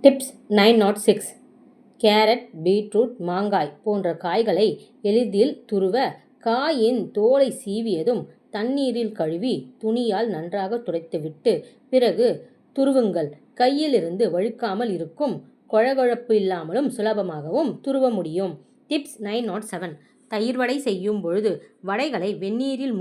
Tips 906. Carrot, beetroot, மாங்காய் போன்ற காய்களை எளிதில் துருவ காயின் தோலை சீவியதும் தண்ணீரில் கழுவி துணியால் நன்றாக துடைத்துவிட்டு பிறகு துருவுங்கள். கையிலிருந்து வழுக்காமல் இருக்கும், கொழகொழப்பு இல்லாமலும் சுலபமாகவும் துருவ முடியும். டிப்ஸ் 907. தயிர் வடை செய்யும் பொழுது வடைகளை வெந்நீரில்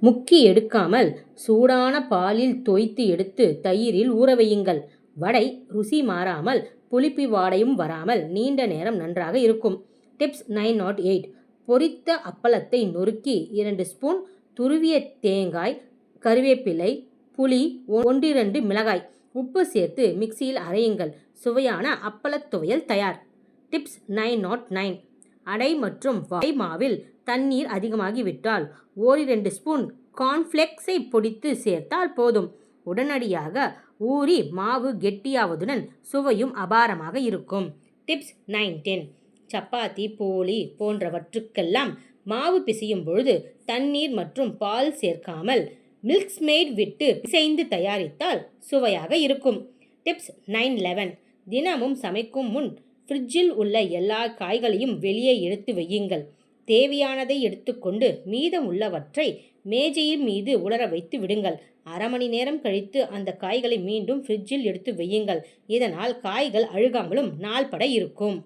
முக்கி எடுக்காமல் சூடான பாலில் தோய்த்து எடுத்து தயிரில் ஊற வையுங்கள். வடை ருசி மாறாமல் புளிப்பு வாடையும் வராமல் நீண்ட நேரம் நன்றாக இருக்கும். டிப்ஸ் 908. பொரித்த அப்பளத்தை நொறுக்கி 2 ஸ்பூன் துருவிய தேங்காய், கறிவேப்பிலை, புளி, 1-2 மிளகாய், உப்பு சேர்த்து மிக்சியில் அரையுங்கள். சுவையான அப்பளத் துவையல் தயார். டிப்ஸ் 909. அடை மற்றும் வடை மாவில் தண்ணீர் அதிகமாகிவிட்டால் 1-2 ஸ்பூன் கார்ன்ஃப்ளேக்ஸை பொடித்து சேர்த்தால் போதும். உடனடியாக ஊறி மாவு கெட்டியாவதுடன் சுவையும் அபாரமாக இருக்கும். டிப்ஸ் 910. சப்பாத்தி, போலி போன்றவற்றுக்கெல்லாம் மாவு பிசையும் பொழுது தண்ணீர் மற்றும் பால் சேர்க்காமல் மில்க்ஸ்மெய்ட் விட்டு பிசைந்து தயாரித்தால் சுவையாக இருக்கும். டிப்ஸ் 911. தினமும் சமைக்கும் முன் ஃப்ரிட்ஜில் உள்ள எல்லா காய்களையும் வெளியே எடுத்து வையுங்கள். தேவையானதை எடுத்துக்கொண்டு மீதம் உள்ளவற்றை மேஜையின் மீது உலர வைத்து விடுங்கள். 1/2 மணி நேரம் கழித்து அந்த காய்களை மீண்டும் ஃப்ரிட்ஜில் எடுத்து வையுங்கள். இதனால் காய்கள் அழுகாமலும் நாள்பட இருக்கும்.